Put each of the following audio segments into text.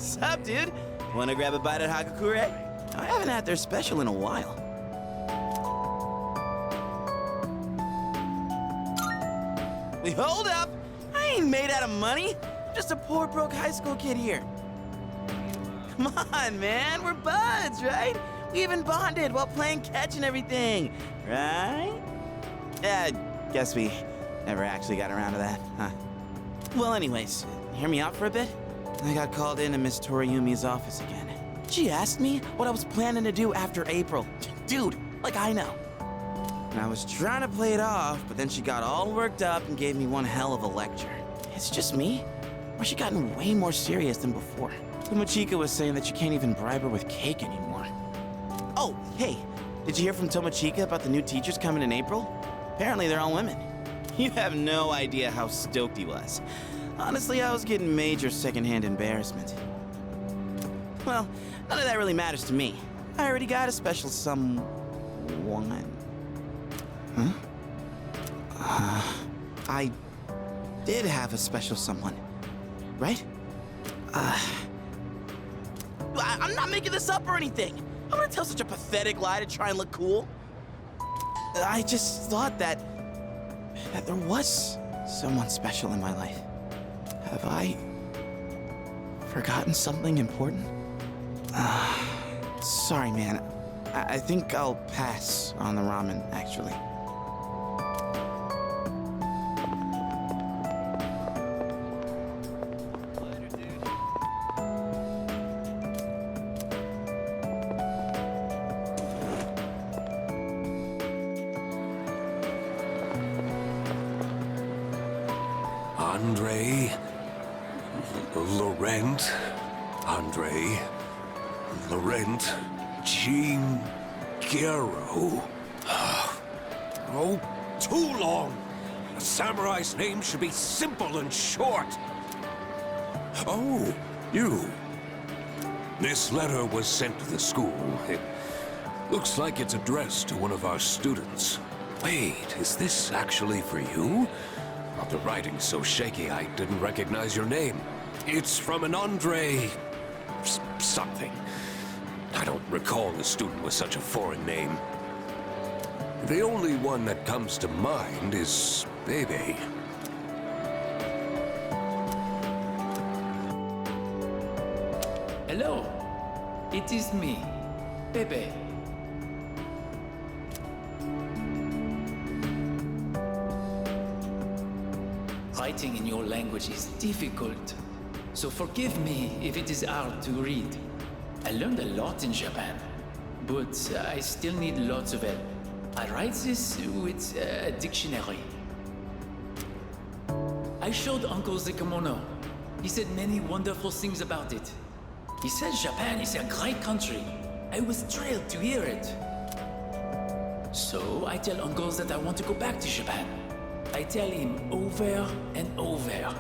What's up, dude? Wanna grab a bite at Hagakure? I haven't had their special in a while. Wait, hold up! I ain't made out of money. I'm just a poor, broke high school kid here. Come on, man. We're buds, right? We even bonded while playing catch and everything, right? Yeah, guess we never actually got around to that, huh? Well, anyways, hear me out for a bit? I got called into Miss Toriumi's office again. She asked me what I was planning to do after April. Dude, like I know. And I was trying to play it off, but then she got all worked up and gave me one hell of a lecture. It's just me? Or she gotten way more serious than before? Tomochika was saying that you can't even bribe her with cake anymore. Oh, hey, did you hear from Tomochika about the new teachers coming in April? Apparently they're all women. You have no idea how stoked he was. Honestly, I was getting major secondhand embarrassment. Well, none of that really matters to me. I already got a special someone. Huh? I did have a special someone, right? I'm not making this up or anything. I'm gonna tell such a pathetic lie to try and look cool. I just thought that there was someone special in my life. Have I forgotten something important? Sorry, man. I think I'll pass on the ramen, actually. Andre, Laurent, Andre, Laurent, Jean, Guerrero. Oh, too long. A samurai's name should be simple and short. Oh, you. This letter was sent to the school. It looks like it's addressed to one of our students. Wait, is this actually for you? The writing's so shaky, I didn't recognize your name. It's from an Andre... something. I don't recall the student with such a foreign name. The only one that comes to mind is Bebe. Hello, it is me, Bebe. Writing in your language is difficult, so forgive me if it is hard to read. I learned a lot in Japan, but I still need lots of help. I write this with a dictionary. I showed Uncle the kimono. He said many wonderful things about it. He said Japan is a great country. I was thrilled to hear it. So I tell Uncle that I want to go back to Japan. I tell him over and over.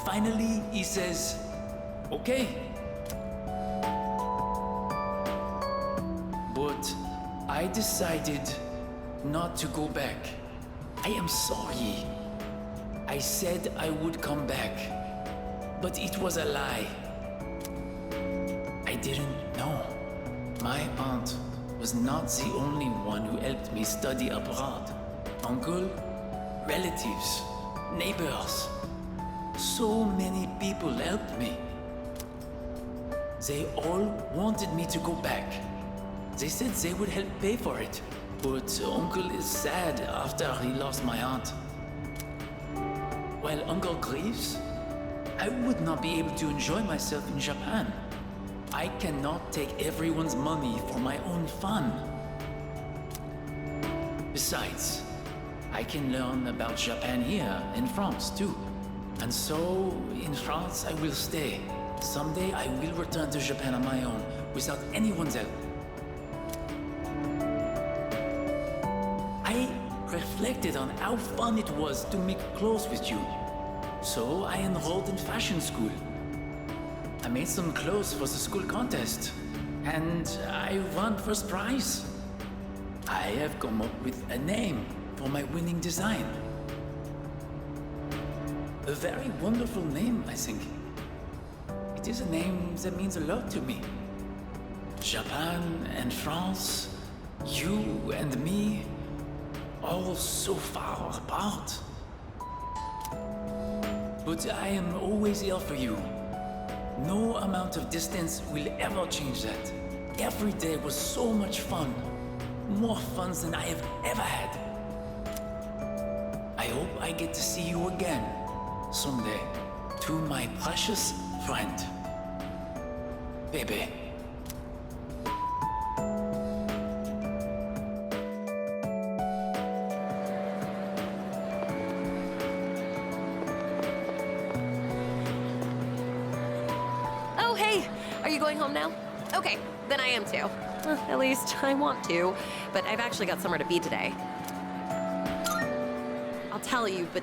Finally, he says, okay. But I decided not to go back. I am sorry. I said I would come back, but it was a lie. I didn't know. My aunt was not the only one who helped me study abroad. Uncle, relatives, neighbors. So many people helped me. They all wanted me to go back. They said they would help pay for it. But Uncle is sad after he lost my aunt. While Uncle grieves, I would not be able to enjoy myself in Japan. I cannot take everyone's money for my own fun. Besides, I can learn about Japan here in France too. And so, in France I will stay. Someday I will return to Japan on my own, without anyone's help. I reflected on how fun it was to make clothes with you. So I enrolled in fashion school. I made some clothes for the school contest, and I won first prize. I have come up with a name for my winning design. A very wonderful name, I think. It is a name that means a lot to me. Japan and France, you and me, all so far apart. But I am always here for you. No amount of distance will ever change that. Every day was so much fun. More fun than I have ever had. I hope I get to see you again someday. To my precious friend. Baby. Oh, hey! Are you going home now? Okay, then I am too. At least I want to, but I've actually got somewhere to be today. I'll tell you, but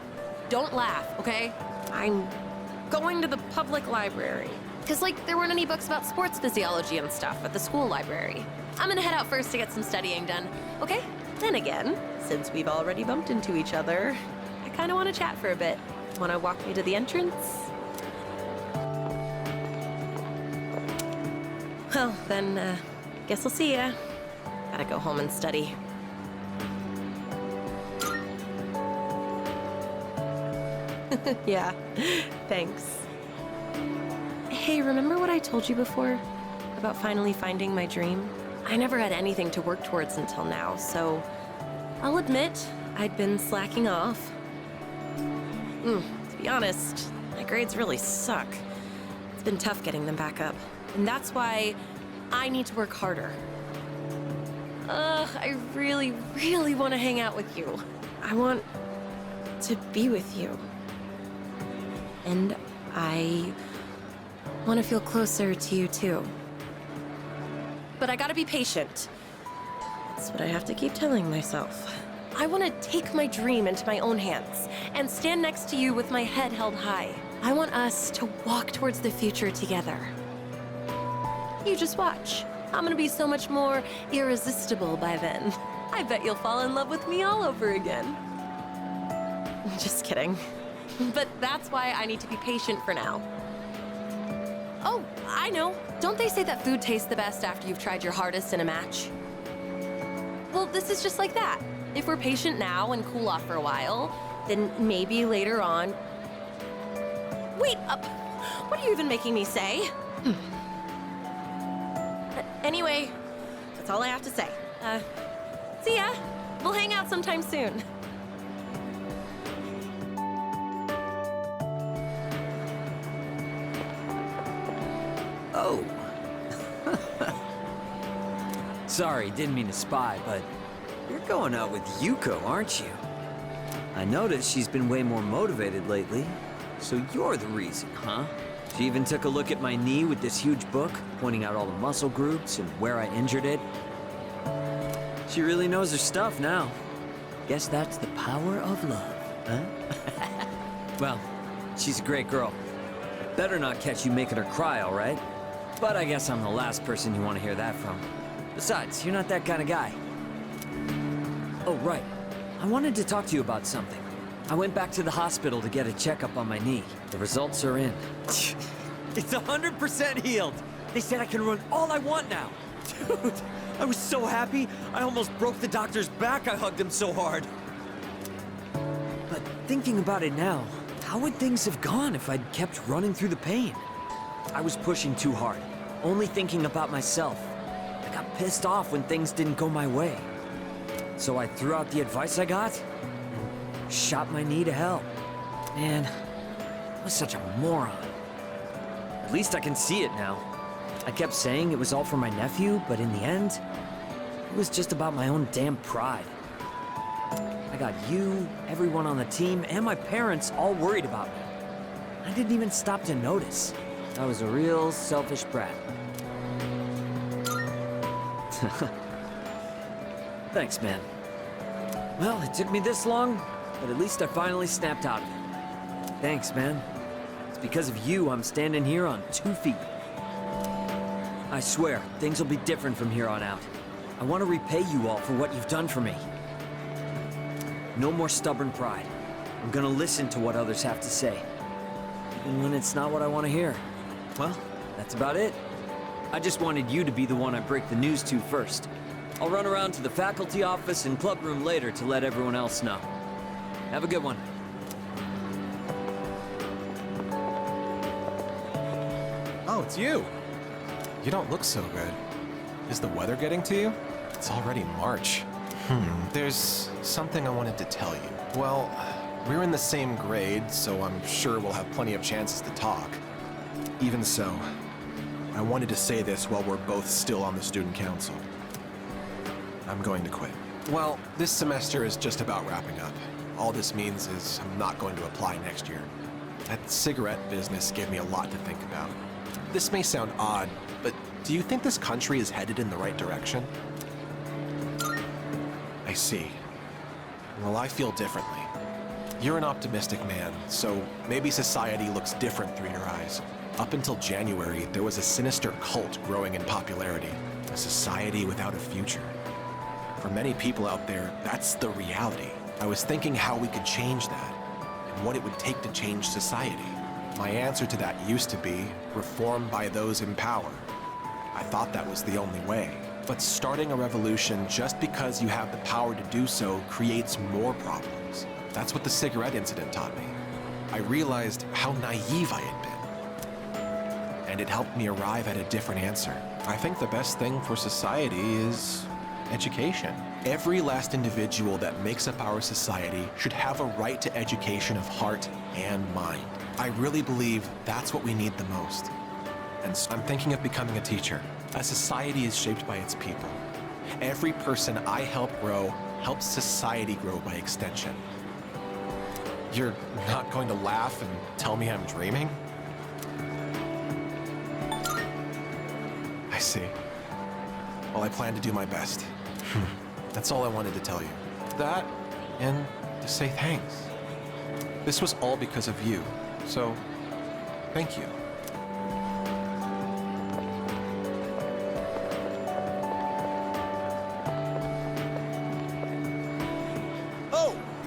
don't laugh, okay? I'm going to the public library. Cause like, there weren't any books about sports physiology and stuff at the school library. I'm gonna head out first to get some studying done, okay? Then again, since we've already bumped into each other, I kinda wanna chat for a bit. Wanna walk me to the entrance? Well, then, guess I'll see ya. Gotta go home and study. Yeah, thanks. Hey, remember what I told you before? About finally finding my dream? I never had anything to work towards until now, so I'll admit I'd been slacking off. To be honest, my grades really suck. It's been tough getting them back up. And that's why I need to work harder. I really, really want to hang out with you. I want to be with you. And I want to feel closer to you too. But I gotta be patient. That's what I have to keep telling myself. I want to take my dream into my own hands and stand next to you with my head held high. I want us to walk towards the future together. You just watch. I'm gonna be so much more irresistible by then. I bet you'll fall in love with me all over again. Just kidding. But that's why I need to be patient for now. Oh, I know. Don't they say that food tastes the best after you've tried your hardest in a match? Well, this is just like that. If we're patient now and cool off for a while, then maybe later on... Wait up! What are you even making me say? Anyway, that's all I have to say. See ya. We'll hang out sometime soon. Oh. Sorry, didn't mean to spy, but you're going out with Yuko, aren't you? I noticed she's been way more motivated lately, so you're the reason, huh? She even took a look at my knee with this huge book, pointing out all the muscle groups and where I injured it. She really knows her stuff now. Guess that's the power of love, huh? Well, she's a great girl. Better not catch you making her cry, all right? But I guess I'm the last person you want to hear that from. Besides, you're not that kind of guy. Oh, right. I wanted to talk to you about something. I went back to the hospital to get a checkup on my knee. The results are in. It's 100% healed! They said I can run all I want now! Dude, I was so happy, I almost broke the doctor's back, I hugged him so hard. But thinking about it now, how would things have gone if I'd kept running through the pain? I was pushing too hard, only thinking about myself. I got pissed off when things didn't go my way. So I threw out the advice I got, and shot my knee to hell. Man, I was such a moron. At least I can see it now. I kept saying it was all for my nephew, but in the end, it was just about my own damn pride. I got you, everyone on the team, and my parents all worried about me. I didn't even stop to notice. I was a real selfish brat. Thanks, man. Well, it took me this long, but at least I finally snapped out of it. Thanks, man. It's because of you I'm standing here on 2 feet. I swear, things will be different from here on out. I want to repay you all for what you've done for me. No more stubborn pride. I'm gonna listen to what others have to say, even when it's not what I want to hear. Well, That's about it. I just wanted you to be the one I break the news to first. I'll run around to the faculty office and club room later to let everyone else know. Have a good one. Oh, it's you. You don't look so good. Is the weather getting to you? It's already March. There's something I wanted to tell you. Well, we're in the same grade, so I'm sure we'll have plenty of chances to talk. Even so, I wanted to say this while we're both still on the student council. I'm going to quit. Well, this semester is just about wrapping up. All this means is I'm not going to apply next year. That cigarette business gave me a lot to think about. This may sound odd, but do you think this country is headed in the right direction? I see. Well, I feel differently. You're an optimistic man, so maybe society looks different through your eyes. Up until January, there was a sinister cult growing in popularity, a society without a future. For many people out there, that's the reality. I was thinking how we could change that, and what it would take to change society. My answer to that used to be reform by those in power. I thought that was the only way. But starting a revolution just because you have the power to do so creates more problems. That's what the cigarette incident taught me. I realized how naive I had been. And it helped me arrive at a different answer. I think the best thing for society is education. Every last individual that makes up our society should have a right to education of heart and mind. I really believe that's what we need the most. And so I'm thinking of becoming a teacher. A society is shaped by its people. Every person I help grow helps society grow by extension. You're not going to laugh and tell me I'm dreaming? I see. Well, I plan to do my best. That's all I wanted to tell you. That, and to say thanks. This was all because of you, so thank you.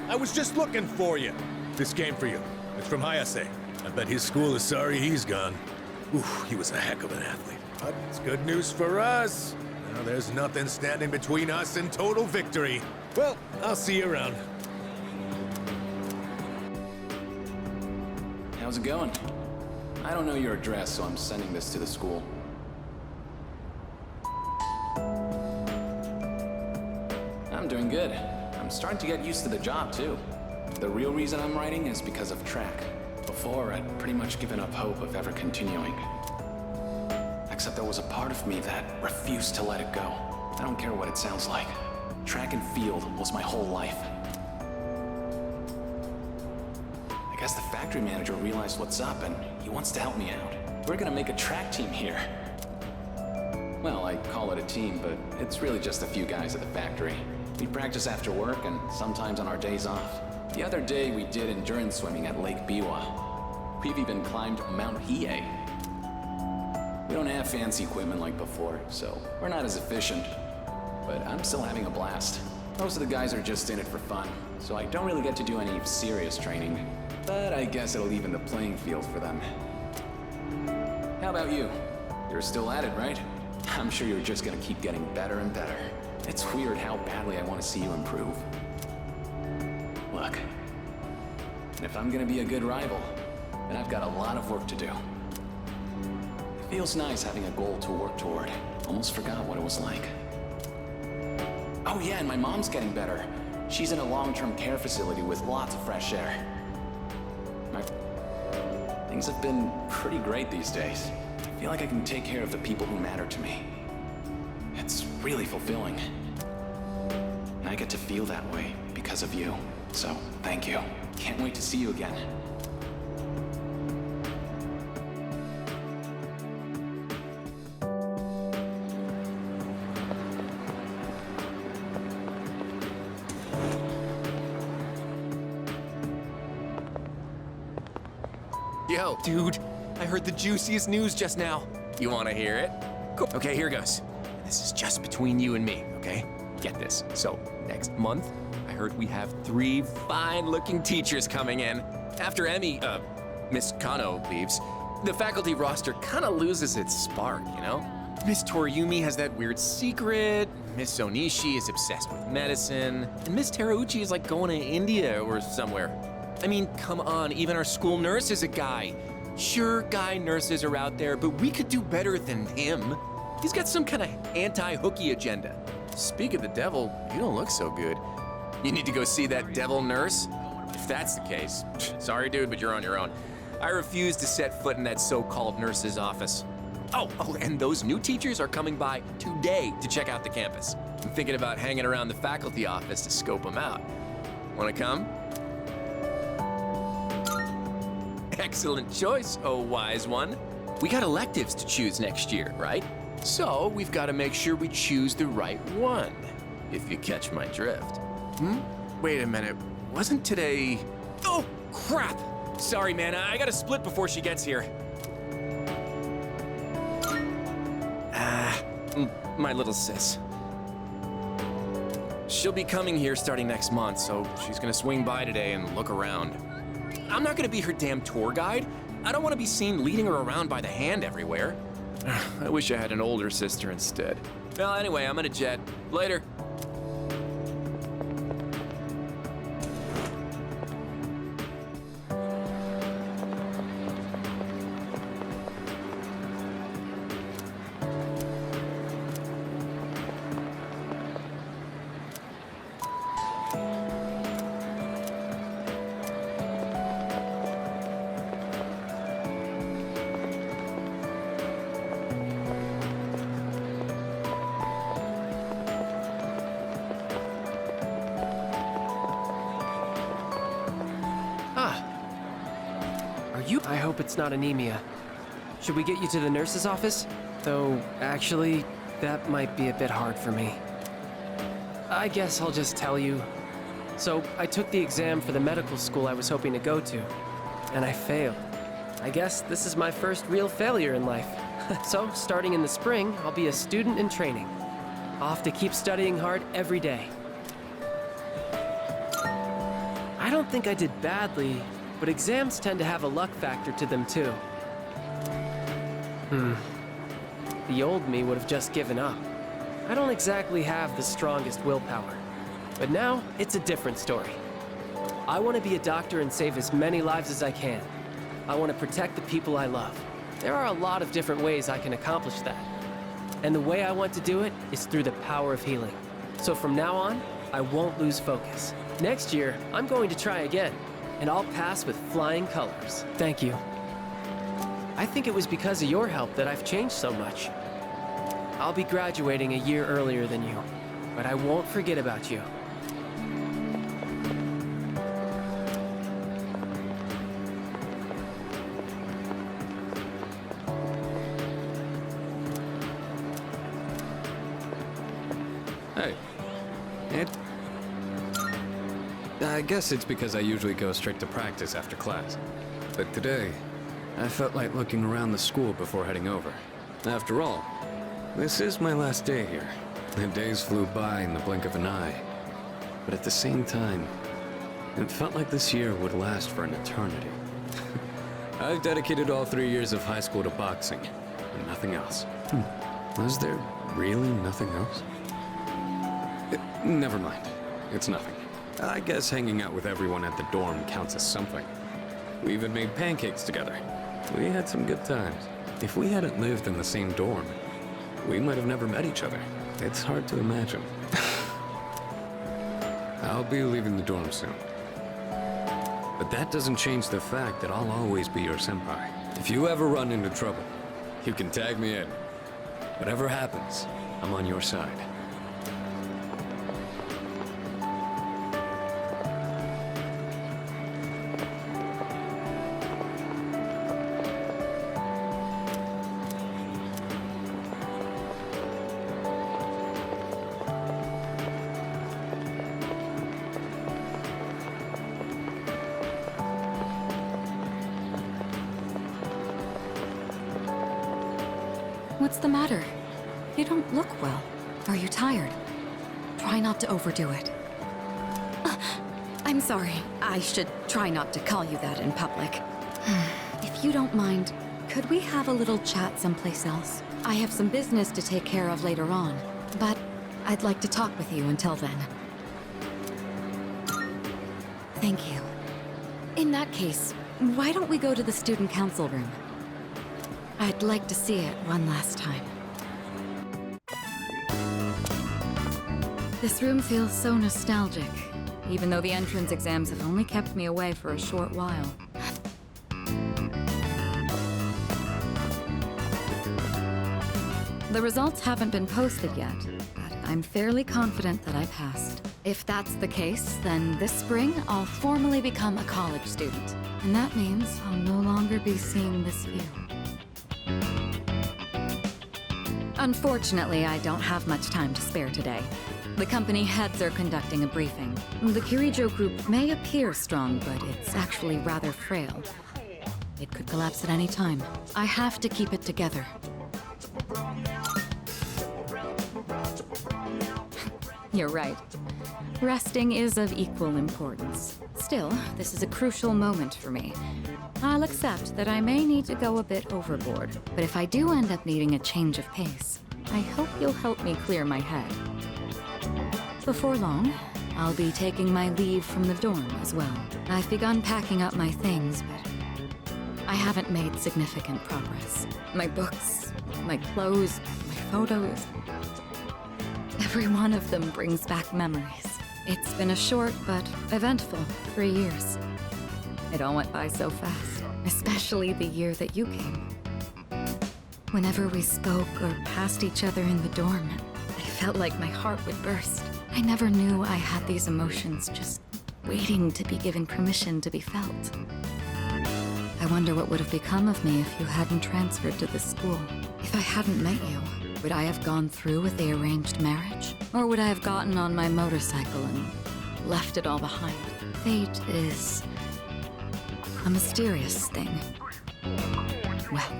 I was just looking for you. This came for you. It's from Hayase. I bet his school is sorry he's gone. Oof, he was a heck of an athlete. But it's good news for us. Now there's nothing standing between us and total victory. Well, I'll see you around. How's it going? I don't know your address, so I'm sending this to the school. I'm doing good. I'm starting to get used to the job, too. The real reason I'm writing is because of track. Before, I'd pretty much given up hope of ever continuing. Except there was a part of me that refused to let it go. I don't care what it sounds like. Track and field was my whole life. I guess the factory manager realized what's up, and he wants to help me out. We're gonna make a track team here. Well, I call it a team, but it's really just a few guys at the factory. We practice after work and sometimes on our days off. The other day we did endurance swimming at Lake Biwa. We've even climbed Mount Hiei. We don't have fancy equipment like before, so we're not as efficient. But I'm still having a blast. Most of the guys are just in it for fun, so I don't really get to do any serious training. But I guess it'll even the playing field for them. How about you? You're still at it, right? I'm sure you're just gonna keep getting better and better. It's weird how badly I want to see you improve. Look, if I'm gonna be a good rival, then I've got a lot of work to do. It feels nice having a goal to work toward. Almost forgot what it was like. Oh yeah, and my mom's getting better. She's in a long-term care facility with lots of fresh air. Things have been pretty great these days. I feel like I can take care of the people who matter to me. It's really fulfilling. And I get to feel that way because of you. So, thank you. Can't wait to see you again. Yo, dude, I heard the juiciest news just now. You want to hear it? Cool. Okay, here goes. This is just between you and me, okay? Get this. So, next month, I heard we have 3 fine-looking teachers coming in. After Miss Kano leaves, the faculty roster kind of loses its spark, you know? Miss Toriumi has that weird secret, Miss Onishi is obsessed with medicine, and Miss Terauchi is like going to India or somewhere. I mean, come on, even our school nurse is a guy. Sure, guy nurses are out there, but we could do better than him. He's got some kind of anti-hooky agenda. Speak of the devil, you don't look so good. You need to go see that devil nurse? If that's the case, sorry dude, but you're on your own. I refuse to set foot in that so-called nurse's office. Oh, and those new teachers are coming by today to check out the campus. I'm thinking about hanging around the faculty office to scope them out. Wanna come? Excellent choice, oh wise one. We got electives to choose next year, right? So we've got to make sure we choose the right one, if you catch my drift. Wait a minute, wasn't today... Oh, crap! Sorry, man, I gotta split before she gets here. My little sis. She'll be coming here starting next month, so she's gonna swing by today and look around. I'm not gonna be her damn tour guide. I don't want to be seen leading her around by the hand everywhere. I wish I had an older sister instead. Well, anyway, I'm gonna jet. Later. I hope it's not anemia. Should we get you to the nurse's office? Though, actually, that might be a bit hard for me. I guess I'll just tell you. So, I took the exam for the medical school I was hoping to go to, and I failed. I guess this is my first real failure in life. So, starting in the spring, I'll be a student in training. I'll have to keep studying hard every day. I don't think I did badly, but exams tend to have a luck factor to them too. The old me would have just given up. I don't exactly have the strongest willpower. But now, it's a different story. I want to be a doctor and save as many lives as I can. I want to protect the people I love. There are a lot of different ways I can accomplish that. And the way I want to do it is through the power of healing. So from now on, I won't lose focus. Next year, I'm going to try again. And I'll pass with flying colors. Thank you. I think it was because of your help that I've changed so much. I'll be graduating a year earlier than you, but I won't forget about you. Hey. I guess it's because I usually go straight to practice after class. But today, I felt like looking around the school before heading over. After all, this is my last day here. The days flew by in the blink of an eye. But at the same time, it felt like this year would last for an eternity. I've dedicated all 3 years of high school to boxing, and nothing else. Was there really nothing else? Never mind. It's nothing. I guess hanging out with everyone at the dorm counts as something. We even made pancakes together. We had some good times. If we hadn't lived in the same dorm, we might have never met each other. It's hard to imagine. I'll be leaving the dorm soon. But that doesn't change the fact that I'll always be your senpai. If you ever run into trouble, you can tag me in. Whatever happens, I'm on your side. What's the matter? You don't look well. Are you tired? Try not to overdo it. I'm sorry. I should try not to call you that in public. If you don't mind, Could we have a little chat someplace else? I have some business to take care of later on, but I'd like to talk with you until then. Thank you. In that case, why don't we go to the student council room? I'd like to see it one last time. This room feels so nostalgic, even though the entrance exams have only kept me away for a short while. The results haven't been posted yet, but I'm fairly confident that I passed. If that's the case, then this spring I'll formally become a college student. And that means I'll no longer be seeing this view. Unfortunately, I don't have much time to spare today. The company heads are conducting a briefing. The Kirijo group may appear strong, but it's actually rather frail. It could collapse at any time. I have to keep it together. You're right. Resting is of equal importance. Still, this is a crucial moment for me. I'll accept that I may need to go a bit overboard, but if I do end up needing a change of pace, I hope you'll help me clear my head. Before long, I'll be taking my leave from the dorm as well. I've begun packing up my things, but I haven't made significant progress. My books, my clothes, my photos, every one of them brings back memories. It's been a short but eventful 3 years. It all went by so fast, especially the year that you came. Whenever we spoke or passed each other in the dorm, I felt like my heart would burst. I never knew I had these emotions just waiting to be given permission to be felt. I wonder what would have become of me if you hadn't transferred to this school. If I hadn't met you, would I have gone through with the arranged marriage? Or would I have gotten on my motorcycle and left it all behind? Fate is a mysterious thing. Well,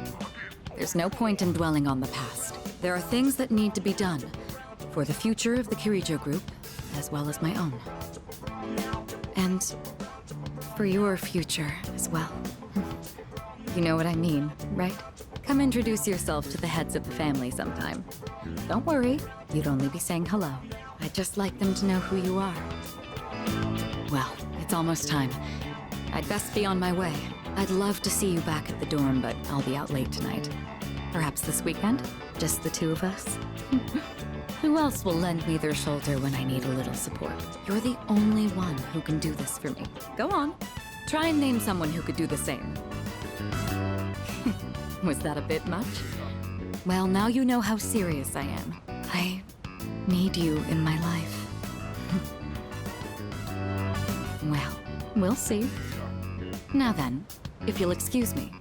there's no point in dwelling on the past. There are things that need to be done for the future of the Kirijo group, as well as my own. And for your future as well. You know what I mean, right? Come introduce yourself to the heads of the family sometime. Don't worry, you'd only be saying hello. I'd just like them to know who you are. Well, it's almost time. I'd best be on my way. I'd love to see you back at the dorm, but I'll be out late tonight. Perhaps this weekend? Just the two of us? Who else will lend me their shoulder when I need a little support? You're the only one who can do this for me. Go on. Try and name someone who could do the same. Was that a bit much? Well, now you know how serious I am. I need you in my life. Well, we'll see. Now then, if you'll excuse me.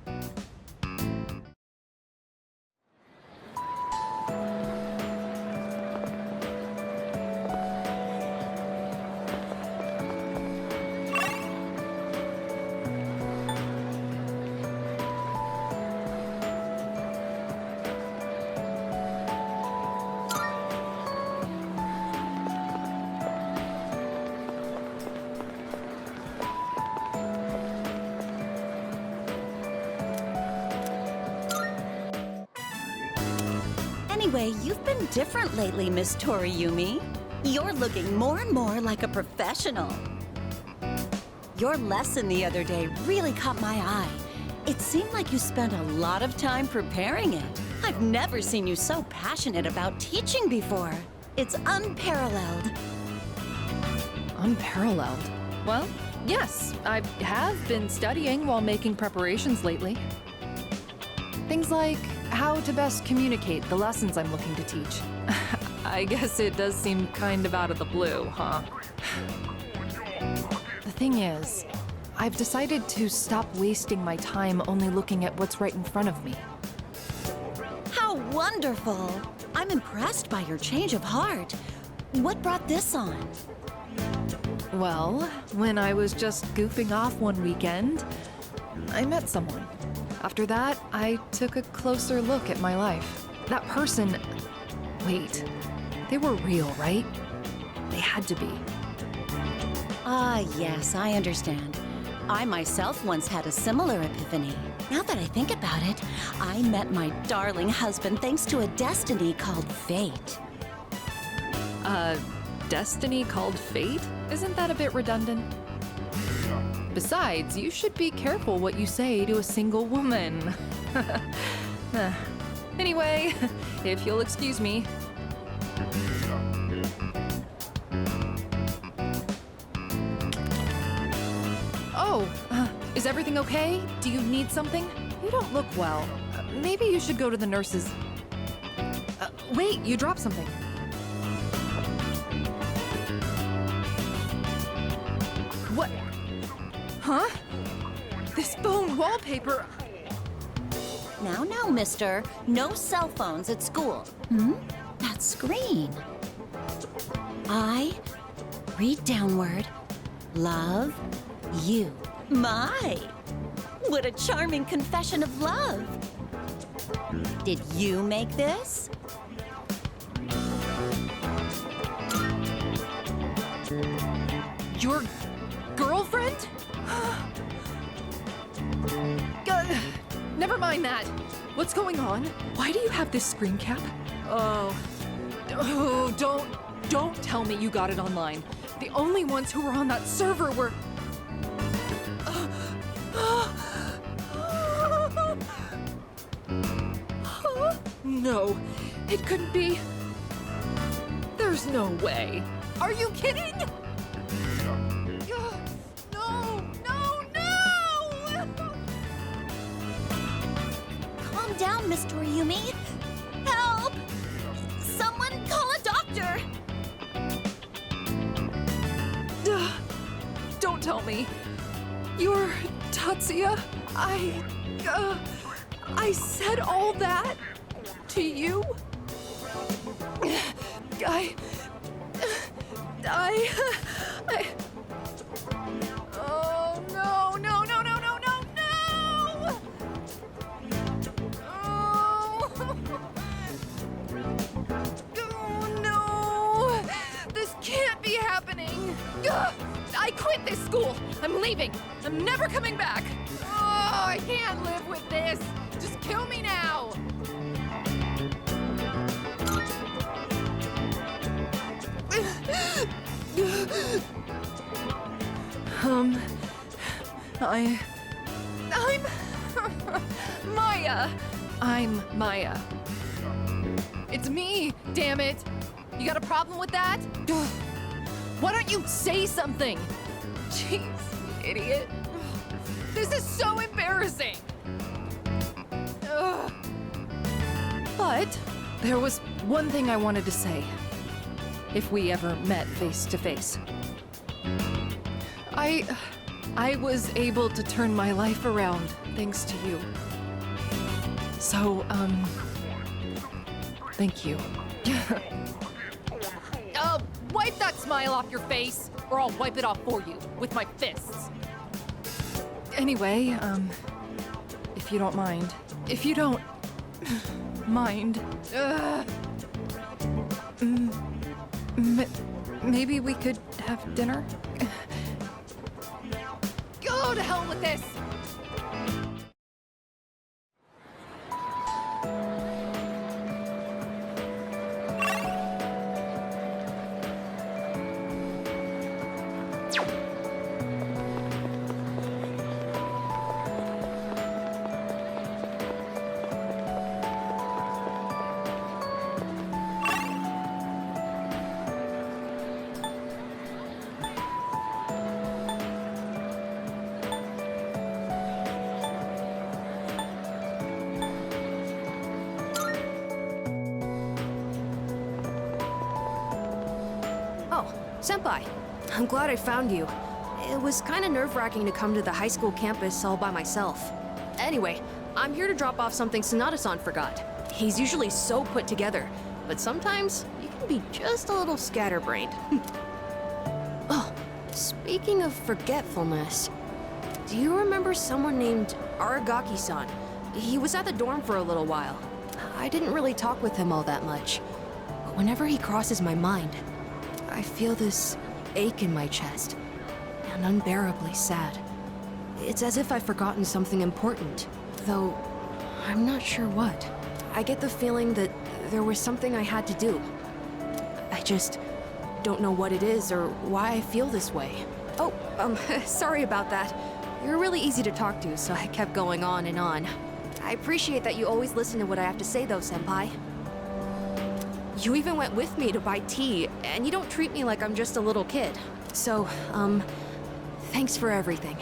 Anyway, you've been different lately, Miss Toriyumi. You're looking more and more like a professional. Your lesson the other day really caught my eye. It seemed like you spent a lot of time preparing it. I've never seen you so passionate about teaching before. It's unparalleled. Unparalleled? Well, yes, I have been studying while making preparations lately. Things like how to best communicate the lessons I'm looking to teach. I guess it does seem kind of out of the blue, huh? The thing is, I've decided to stop wasting my time only looking at what's right in front of me. How wonderful! I'm impressed by your change of heart. What brought this on? Well, when I was just goofing off one weekend, I met someone. After that, I took a closer look at my life. That person... Wait, they were real, right? They had to be. Ah, yes, I understand. I myself once had a similar epiphany. Now that I think about it, I met my darling husband thanks to a destiny called fate. Destiny called fate? Isn't that a bit redundant? Besides, you should be careful what you say to a single woman. Anyway, if you'll excuse me. Oh, is everything okay? Do you need something? You don't look well. Maybe you should go to the nurses. Wait, you dropped something. What? Huh? This bone wallpaper. Now, mister. No cell phones at school. Hmm? That screen. I read downward. Love you. My! What a charming confession of love. Did you make this? Your girlfriend? Never mind that. What's going on? Why do you have this screen cap? Oh, don't tell me you got it online. The only ones who were on that server were... No, it couldn't be. There's no way. Are you kidding? No! Calm down, Miss Toriumi. Help! Someone call a doctor! Don't tell me. You're Tatsuya? I said all that to you? Oh, no! Oh, no! This can't be happening! I quit this school! I'm leaving! I'm never coming back! Oh, I can't live with this! Just kill me now! I'm Maya. I'm Maya. It's me, damn it. You got a problem with that? Why don't you say something? Jeez, idiot. This is so embarrassing. Ugh. But there was one thing I wanted to say. If we ever met face to face. I was able to turn my life around thanks to you. So, thank you. Wipe that smile off your face, or I'll wipe it off for you with my fists. Anyway, if you don't mind. If you don't mind. Maybe we could have dinner? Go to hell with this! Senpai, I'm glad I found you. It was kind of nerve-wracking to come to the high school campus all by myself. Anyway, I'm here to drop off something Sanada-san forgot. He's usually so put together, but sometimes you can be just a little scatterbrained. Oh, speaking of forgetfulness, do you remember someone named Aragaki-san? He was at the dorm for a little while. I didn't really talk with him all that much, but whenever he crosses my mind, I feel this ache in my chest, and unbearably sad. It's as if I've forgotten something important, though I'm not sure what. I get the feeling that there was something I had to do. I just don't know what it is or why I feel this way. Oh, sorry about that. You're really easy to talk to, so I kept going on and on. I appreciate that you always listen to what I have to say, though, Senpai. You even went with me to buy tea, and you don't treat me like I'm just a little kid. So, thanks for everything.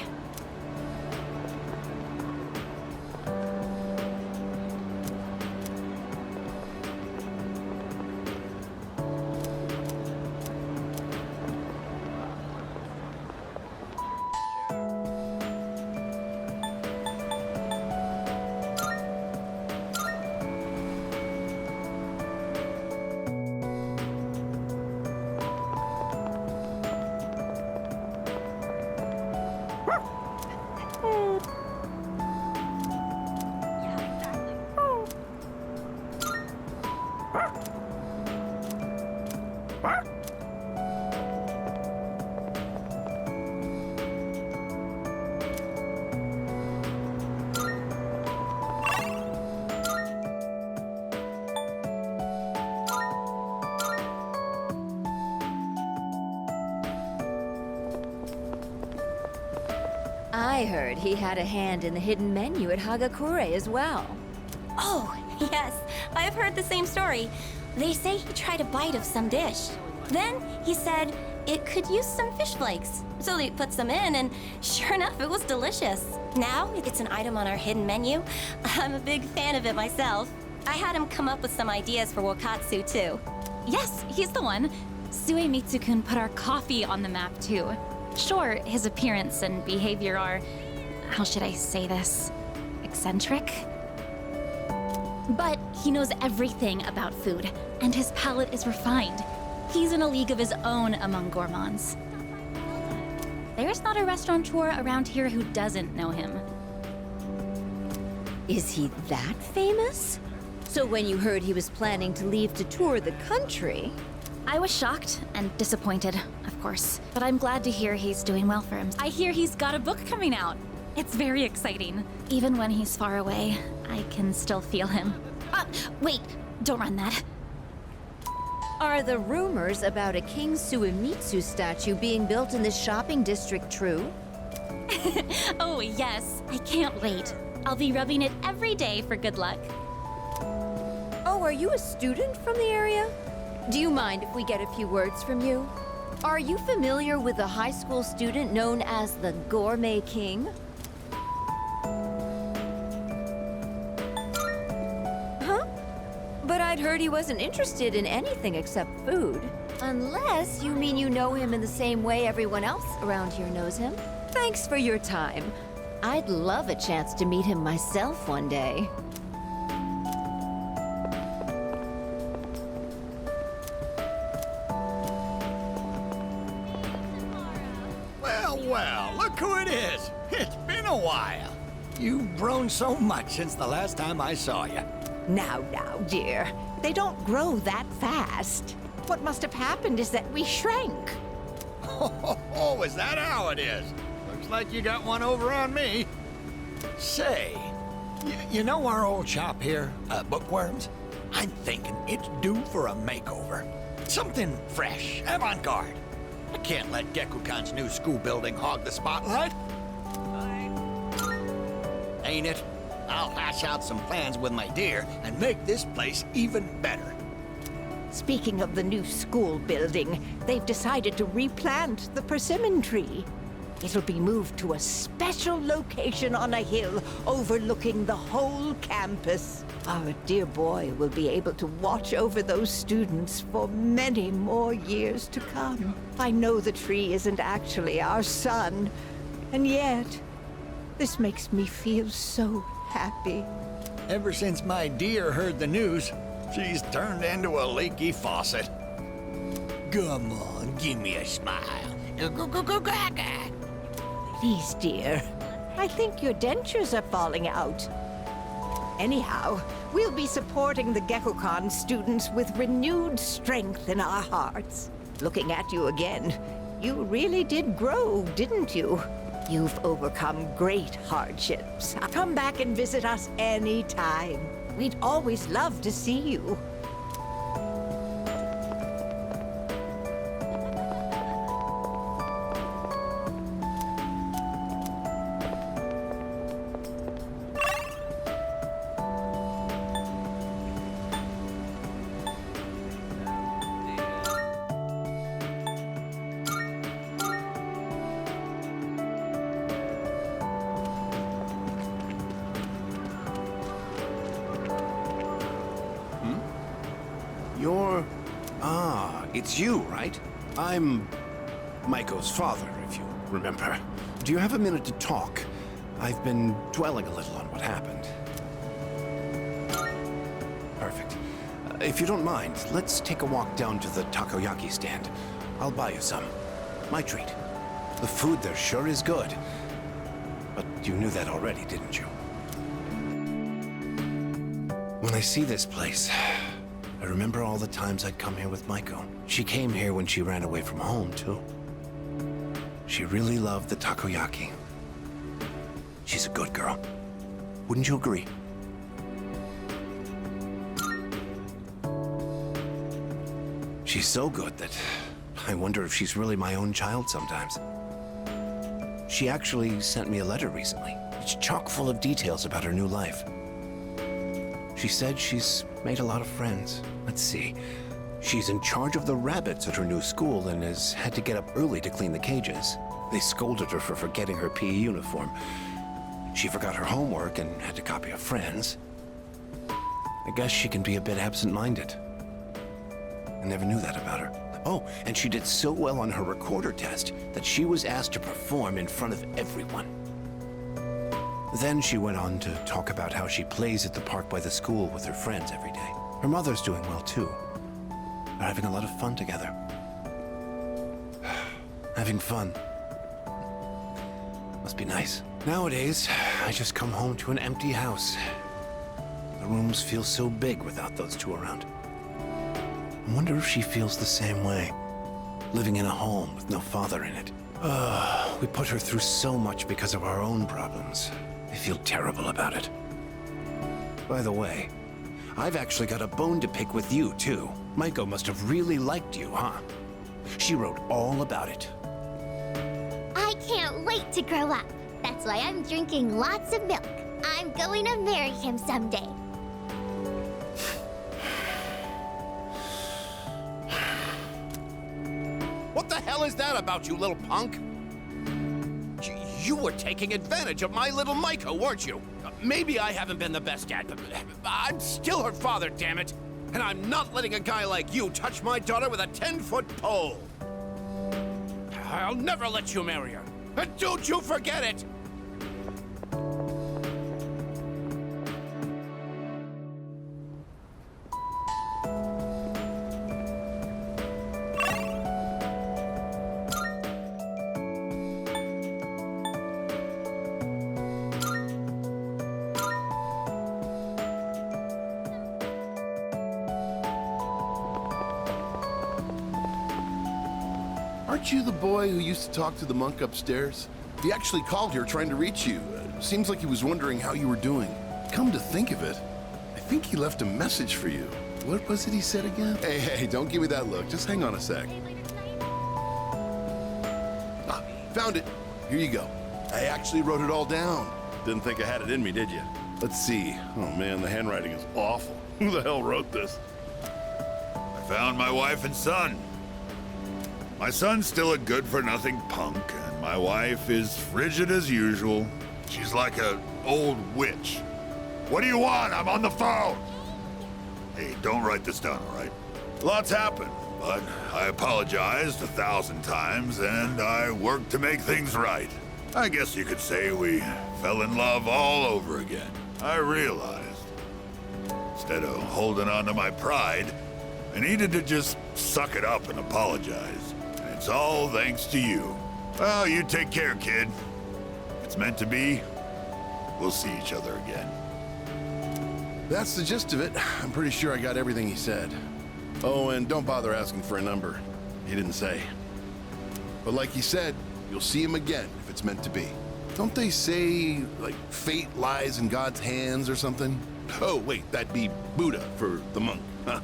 I heard he had a hand in the hidden menu at Hagakure as well. Oh, yes, I've heard the same story. They say he tried a bite of some dish. Then he said it could use some fish flakes. So he put some in, and sure enough, it was delicious. Now it's an item on our hidden menu. I'm a big fan of it myself. I had him come up with some ideas for Wakatsu, too. Yes, he's the one. Suemitsu-kun put our coffee on the map, too. Sure, his appearance and behavior are, how should I say this, eccentric? But he knows everything about food, and his palate is refined. He's in a league of his own among gourmands. There's not a restaurateur around here who doesn't know him. Is he that famous? So when you heard he was planning to leave to tour the country... I was shocked and disappointed, of course, but I'm glad to hear he's doing well for him. I hear he's got a book coming out. It's very exciting. Even when he's far away, I can still feel him. Wait, don't run that. Are the rumors about a King Suemitsu statue being built in this shopping district true? Oh, yes. I can't wait. I'll be rubbing it every day for good luck. Oh, are you a student from the area? Do you mind if we get a few words from you? Are you familiar with a high school student known as the Gourmet King? Huh? But I'd heard he wasn't interested in anything except food. Unless you mean you know him in the same way everyone else around here knows him. Thanks for your time. I'd love a chance to meet him myself one day. Well, look who it is. It's been a while. You've grown so much since the last time I saw you. Now, dear. They don't grow that fast. What must have happened is that we shrank. Oh, is that how it is? Looks like you got one over on me. Say, you know our old shop here, Bookworms? I'm thinking it's due for a makeover. Something fresh, avant-garde. I can't let Gekukan's new school building hog the spotlight. Ain't it? I'll hash out some plans with my dear and make this place even better. Speaking of the new school building, they've decided to replant the persimmon tree. It'll be moved to a special location on a hill overlooking the whole campus. Our dear boy will be able to watch over those students for many more years to come. I know the tree isn't actually our son, and yet, this makes me feel so happy. Ever since my dear heard the news, she's turned into a leaky faucet. Come on, give me a smile. Please, dear. I think your dentures are falling out. Anyhow, we'll be supporting the Gekukan students with renewed strength in our hearts. Looking at you again, you really did grow, didn't you? You've overcome great hardships. Come back and visit us anytime. We'd always love to see you. It's you, right? I'm Maiko's father, if you remember. Do you have a minute to talk? I've been dwelling a little on what happened. Perfect. If you don't mind, let's take a walk down to the takoyaki stand. I'll buy you some. My treat. The food there sure is good. But you knew that already, didn't you? When I see this place, I remember all the times I'd come here with Maiko. She came here when she ran away from home, too. She really loved the takoyaki. She's a good girl. Wouldn't you agree? She's so good that I wonder if she's really my own child sometimes. She actually sent me a letter recently. It's chock full of details about her new life. She said she's made a lot of friends. Let's see. She's in charge of the rabbits at her new school and has had to get up early to clean the cages. They scolded her for forgetting her PE uniform. She forgot her homework and had to copy a friend's. I guess she can be a bit absent-minded. I never knew that about her. Oh, and she did so well on her recorder test that she was asked to perform in front of everyone. Then she went on to talk about how she plays at the park by the school with her friends every day. Her mother's doing well, too. They're having a lot of fun together. Having fun. Must be nice. Nowadays, I just come home to an empty house. The rooms feel so big without those two around. I wonder if she feels the same way, living in a home with no father in it. We put her through so much because of our own problems. I feel terrible about it. By the way, I've actually got a bone to pick with you, too. Maiko must have really liked you, huh? She wrote all about it. I can't wait to grow up. That's why I'm drinking lots of milk. I'm going to marry him someday. What the hell is that about, you little punk? You were taking advantage of my little Maiko, weren't you? Maybe I haven't been the best dad, but I'm still her father, damn it. And I'm not letting a guy like you touch my daughter with a 10-foot pole. I'll never let you marry her. And don't you forget it! Aren't you the boy who used to talk to the monk upstairs? He actually called here trying to reach you. Seems like he was wondering how you were doing. Come to think of it, I think he left a message for you. What was it he said again? Hey, don't give me that look. Just hang on a sec. Ah, found it. Here you go. I actually wrote it all down. Didn't think I had it in me, did you? Let's see. Oh man, the handwriting is awful. Who the hell wrote this? I found my wife and son. My son's still a good-for-nothing punk, and my wife is frigid as usual. She's like an old witch. What do you want? I'm on the phone! Hey, don't write this down, all right? Lots happened, but I apologized 1,000 times, and I worked to make things right. I guess you could say we fell in love all over again. I realized, instead of holding on to my pride, I needed to just suck it up and apologize. It's all thanks to you. Well, you take care, kid. If it's meant to be, we'll see each other again. That's the gist of it. I'm pretty sure I got everything he said. Oh, and don't bother asking for a number. He didn't say. But like he said, you'll see him again if if it's meant to be. Don't they say, like, fate lies in God's hands or something? Oh, wait, that'd be Buddha for the monk, huh?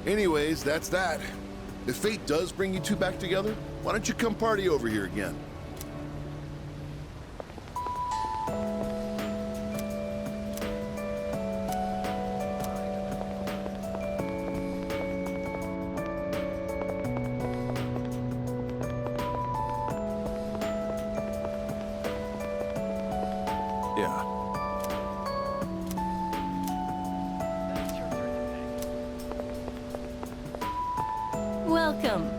Anyways, that's that. If fate does bring you two back together, why don't you come party over here again? Yeah. Welcome.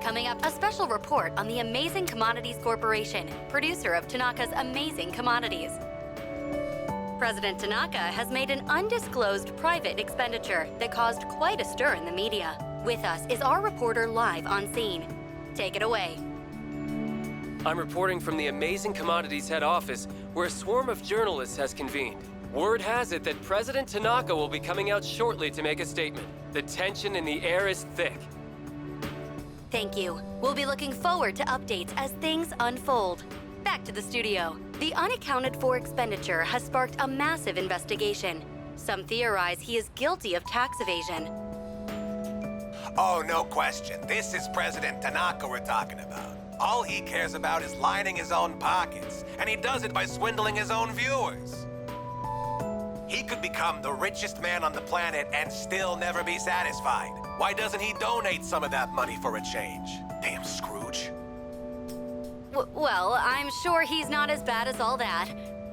Coming up, a special report on the Amazing Commodities Corporation, producer of Tanaka's Amazing Commodities. President Tanaka has made an undisclosed private expenditure that caused quite a stir in the media. With us is our reporter live on scene. Take it away. I'm reporting from the Amazing Commodities head office, where a swarm of journalists has convened. Word has it that President Tanaka will be coming out shortly to make a statement. The tension in the air is thick. Thank you. We'll be looking forward to updates as things unfold. Back to the studio. The unaccounted for expenditure has sparked a massive investigation. Some theorize he is guilty of tax evasion. Oh, no question. This is President Tanaka we're talking about. All he cares about is lining his own pockets, and he does it by swindling his own viewers. He could become the richest man on the planet and still never be satisfied. Why doesn't he donate some of that money for a change? Damn Scrooge. Well, I'm sure he's not as bad as all that.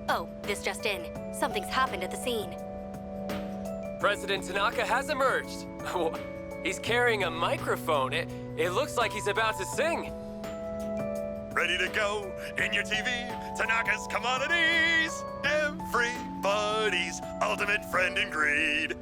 Oh, this just in. Something's happened at the scene. President Tanaka has emerged. He's carrying a microphone. It looks like he's about to sing. Ready to go in your TV? Tanaka's Commodities! Everybody's ultimate friend in greed.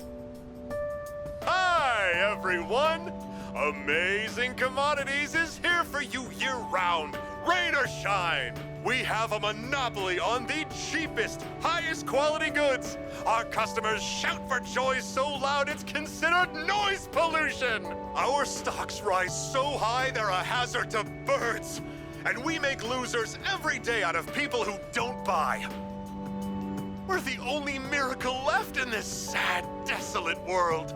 Hi, everyone! Amazing Commodities is here for you year-round, rain or shine. We have a monopoly on the cheapest, highest quality goods. Our customers shout for joy so loud it's considered noise pollution. Our stocks rise so high they're a hazard to birds. And we make losers every day out of people who don't buy. We're the only miracle left in this sad, desolate world.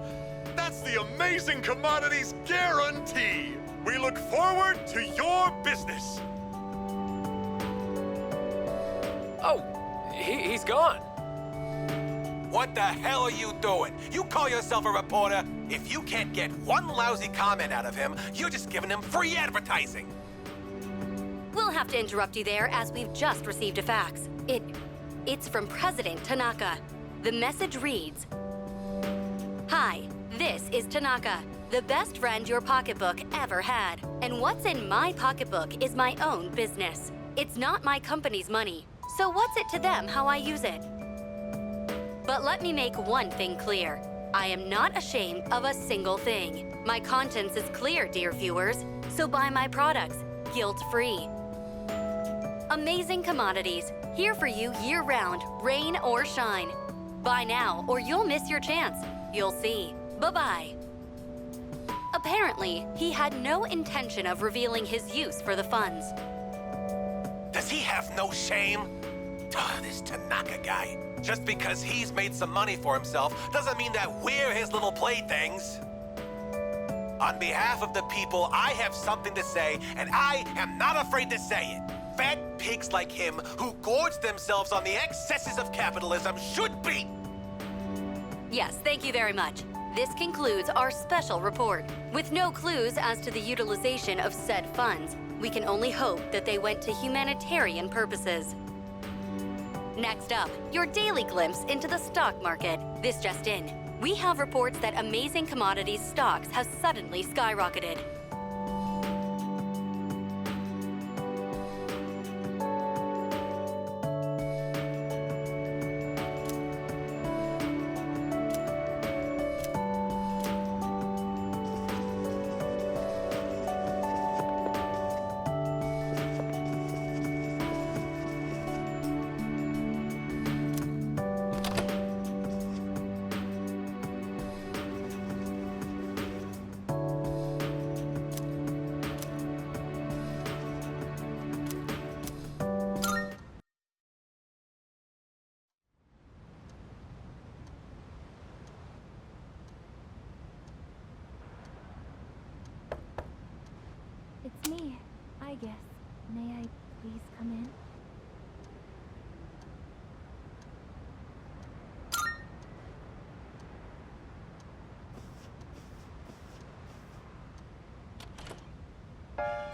That's the Amazing Commodities guarantee. We look forward to your business. Oh, he's gone. What the hell are you doing? You call yourself a reporter? If you can't get one lousy comment out of him, you're just giving him free advertising. We'll have to interrupt you there as we've just received a fax. It's from President Tanaka. The message reads, "Hi, this is Tanaka, the best friend your pocketbook ever had. And what's in my pocketbook is my own business. It's not my company's money, so what's it to them how I use it? But let me make one thing clear. I am not ashamed of a single thing. My conscience is clear, dear viewers, so buy my products, guilt-free. Amazing Commodities, here for you year-round, rain or shine. Buy now or you'll miss your chance. You'll see. Bye-bye." Apparently, he had no intention of revealing his use for the funds. Does he have no shame? This Tanaka guy. Just because he's made some money for himself doesn't mean that we're his little playthings. On behalf of the people, I have something to say, and I am not afraid to say it. Fat pigs like him who gorge themselves on the excesses of capitalism should be. Yes, thank you very much. This concludes our special report. With no clues as to the utilization of said funds, we can only hope that they went to humanitarian purposes. Next up, your daily glimpse into the stock market. This just in. We have reports that Amazing Commodities stocks have suddenly skyrocketed. It's me, I guess. May I please come in?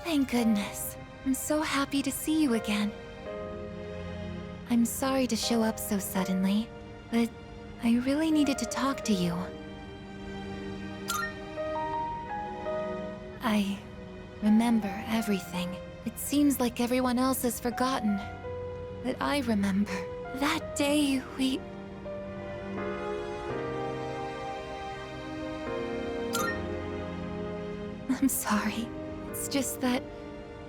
Thank goodness. I'm so happy to see you again. I'm sorry to show up so suddenly, but I really needed to talk to you. I remember everything. It seems like everyone else has forgotten. But I remember. That day we... I'm sorry. It's just that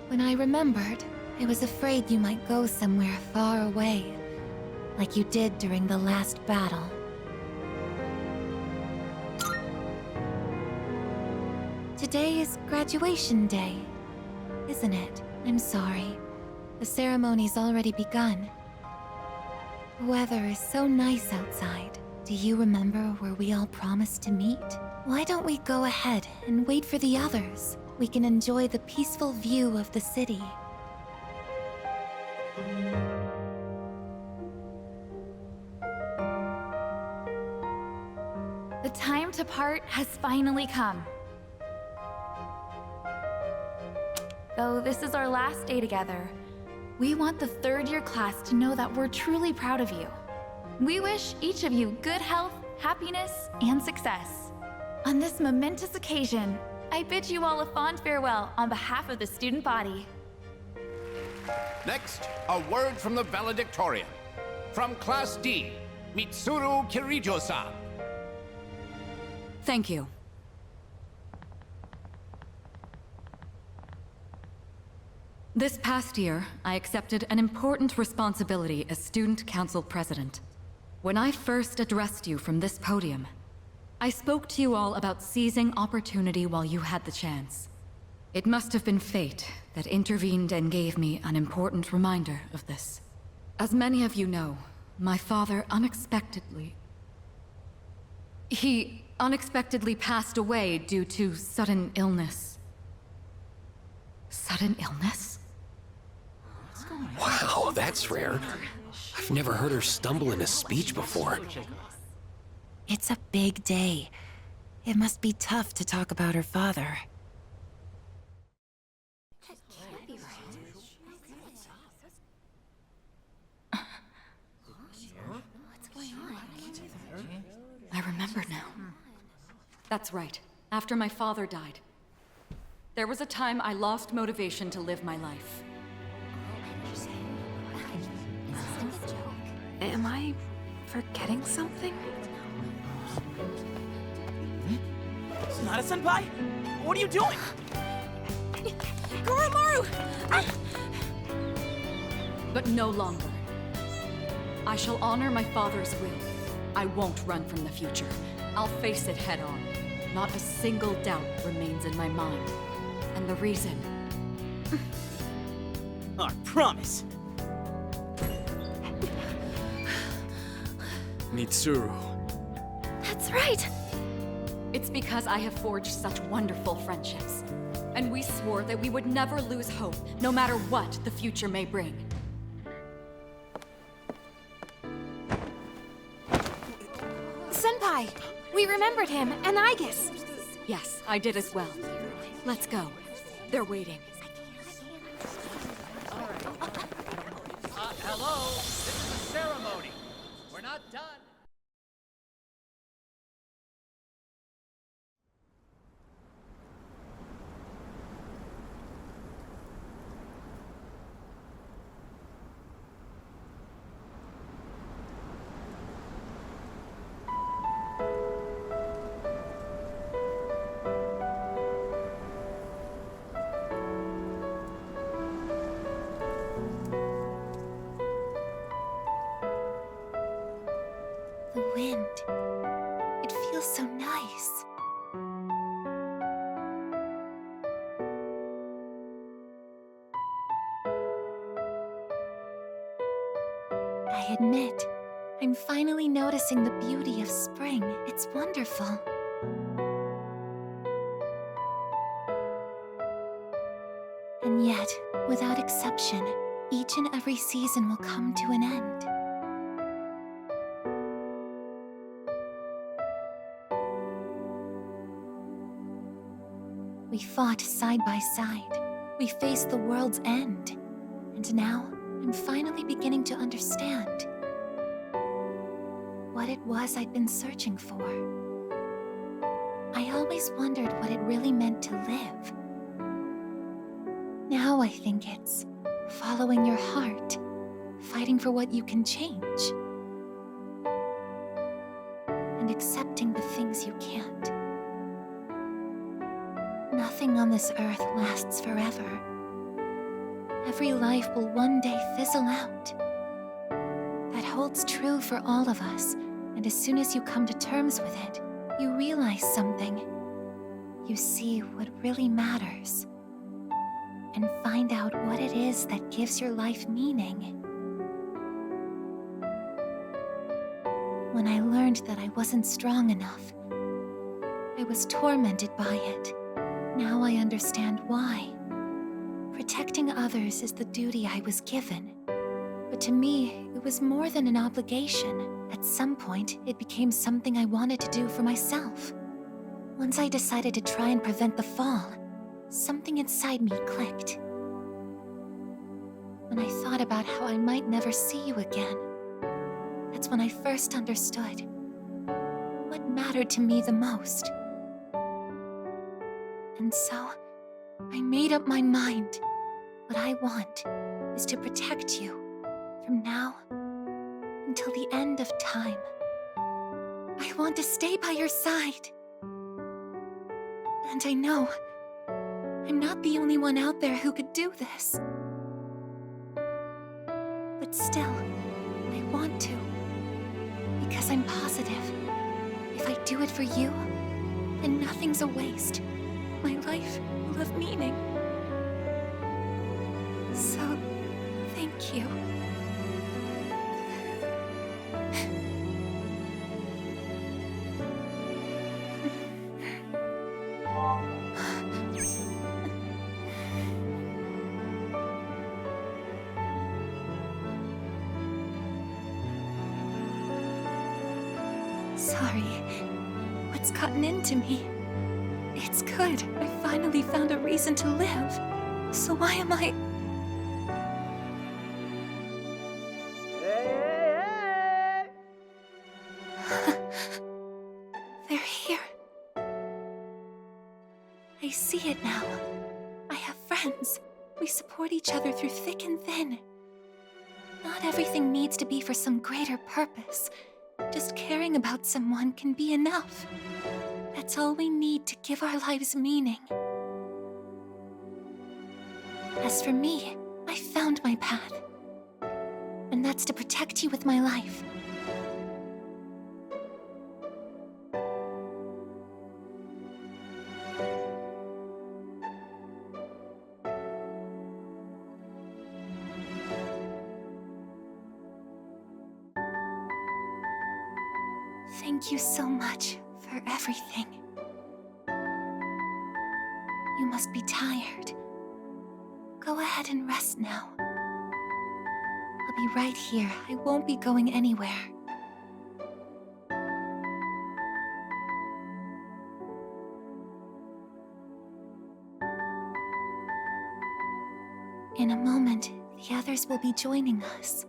when I remembered, I was afraid you might go somewhere far away, like you did during the last battle. Today is graduation day, isn't it? I'm sorry. The ceremony's already begun. The weather is so nice outside. Do you remember where we all promised to meet? Why don't we go ahead and wait for the others? We can enjoy the peaceful view of the city. The time to part has finally come. Though this is our last day together, we want the third-year class to know that we're truly proud of you. We wish each of you good health, happiness, and success. On this momentous occasion, I bid you all a fond farewell on behalf of the student body. Next, a word from the valedictorian. From Class D, Mitsuru Kirijo-san. Thank you. This past year, I accepted an important responsibility as Student Council President. When I first addressed you from this podium, I spoke to you all about seizing opportunity while you had the chance. It must have been fate that intervened and gave me an important reminder of this. As many of you know, my father He unexpectedly passed away due to sudden illness. Sudden illness? Wow, that's rare. I've never heard her stumble in a speech before. It's a big day. It must be tough to talk about her father. I remember now. That's right. After my father died, there was a time I lost motivation to live my life. Am I forgetting something? Sonata-senpai? What are you doing? Goromaru! But no longer. I shall honor my father's will. I won't run from the future. I'll face it head on. Not a single doubt remains in my mind. And the reason... Our promise. Mitsuru. That's right! It's because I have forged such wonderful friendships. And we swore that we would never lose hope, no matter what the future may bring. Senpai! We remembered him, and Aegis. Yes, I did as well. Let's go. They're waiting. Hello? This is a ceremony. We're not done. The wind. It feels so nice. I admit, I'm finally noticing the beauty of spring. It's wonderful. And yet, without exception, each and every season will come to an end. We fought side by side. We faced the world's end. And now, I'm finally beginning to understand what it was I'd been searching for. I always wondered what it really meant to live. Now I think it's following your heart, fighting for what you can change, and accepting the things you can't. Nothing on this earth lasts forever. Every life will one day fizzle out. That holds true for all of us, and as soon as you come to terms with it, you realize something. You see what really matters, and find out what it is that gives your life meaning. When I learned that I wasn't strong enough, I was tormented by it. Now I understand why. Protecting others is the duty I was given. But to me, it was more than an obligation. At some point, it became something I wanted to do for myself. Once I decided to try and prevent the fall, something inside me clicked. When I thought about how I might never see you again, that's when I first understood what mattered to me the most. And so, I made up my mind. What I want is to protect you from now until the end of time. I want to stay by your side. And I know I'm not the only one out there who could do this. But still, I want to. Because I'm positive, if I do it for you, then nothing's a waste. My life will have meaning. So, thank you. Sorry. What's gotten into me? It's good. I finally found a reason to live. So why am I... They're here. I see it now. I have friends. We support each other through thick and thin. Not everything needs to be for some greater purpose. Just caring about someone can be enough. That's all we need to give our lives meaning. As for me, I found my path. And that's to protect you with my life. Thank you so much for everything. You must be tired. Go ahead and rest now. I'll be right here. I won't be going anywhere. In a moment, the others will be joining us.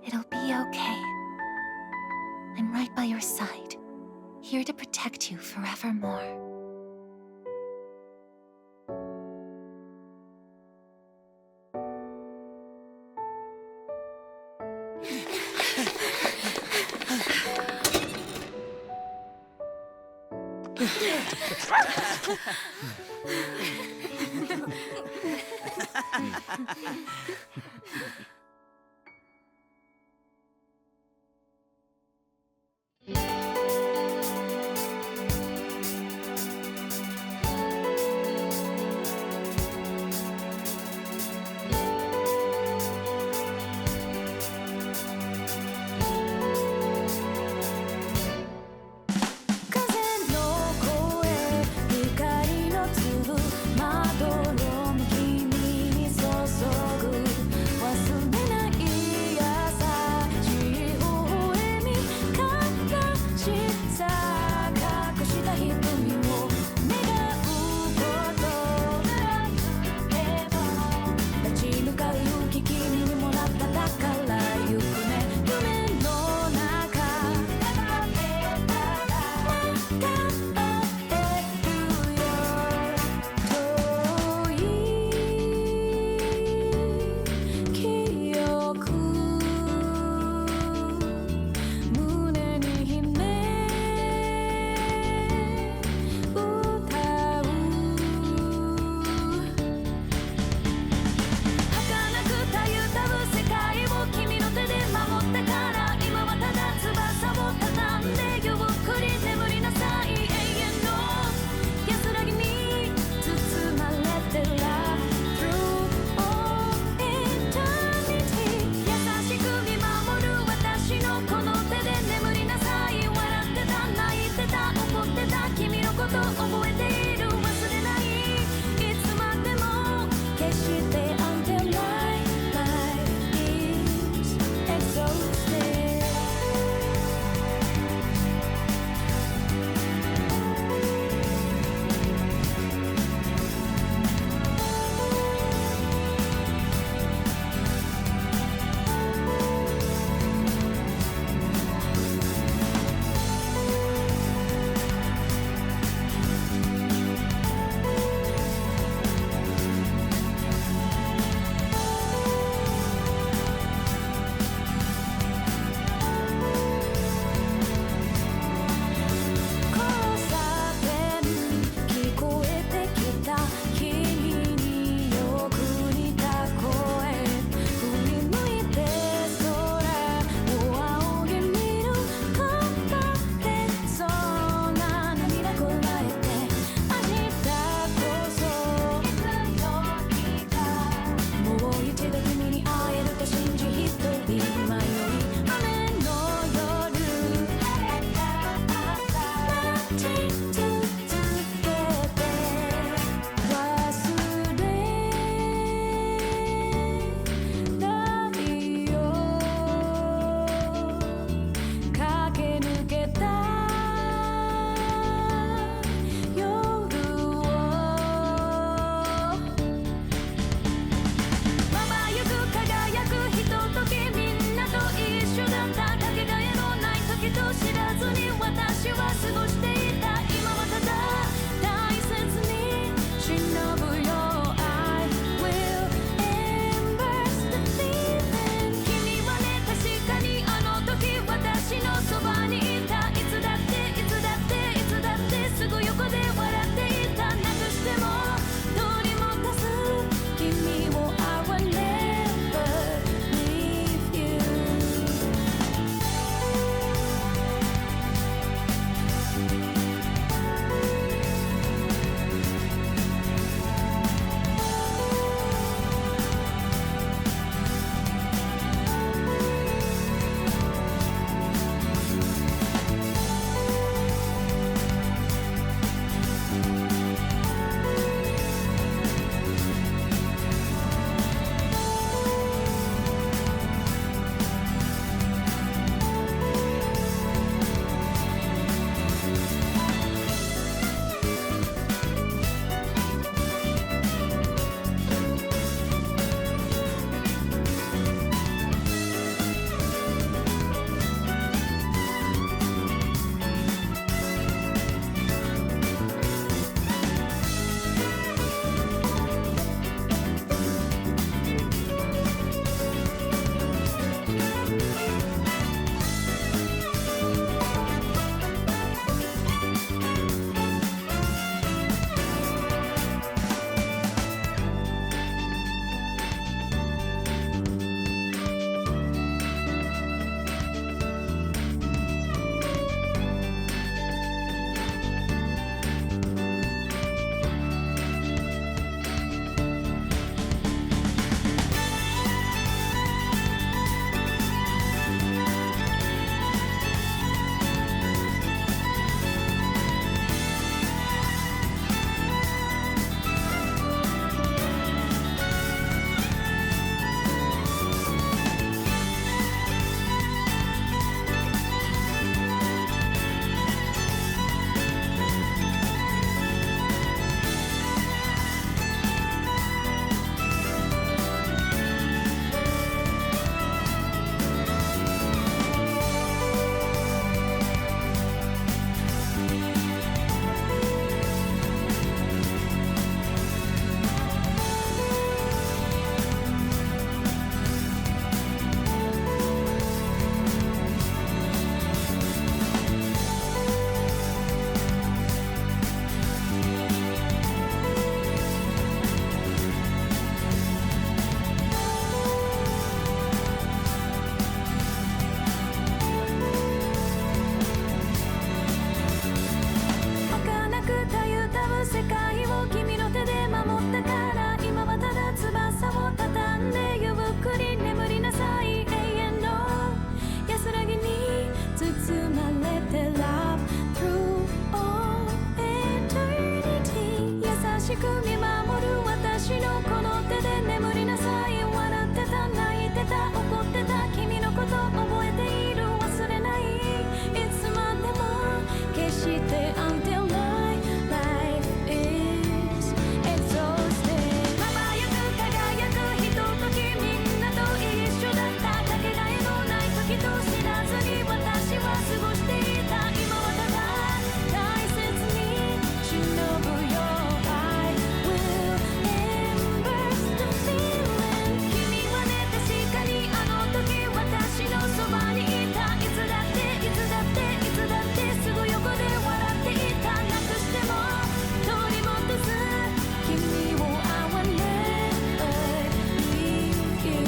It'll be okay. I'm right by your side, here to protect you forevermore. Wasn't しく見守る私のこの手で眠りなさい。笑ってた泣いてた怒ってた君のこと覚えている忘れない。いつまでも決して until life is exhausted。 輝く輝くひとときみんなと一緒だった。かけがえのない時と知らずに私は過ごしていた。今はただ大切に忍ぶよ。 I will embrace the feeling。 君はね確かにあの時私のそばにいた。いつだっていつだっていつだってすぐ横で笑っていた。なくしても取り戻す君を I will never leave you。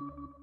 you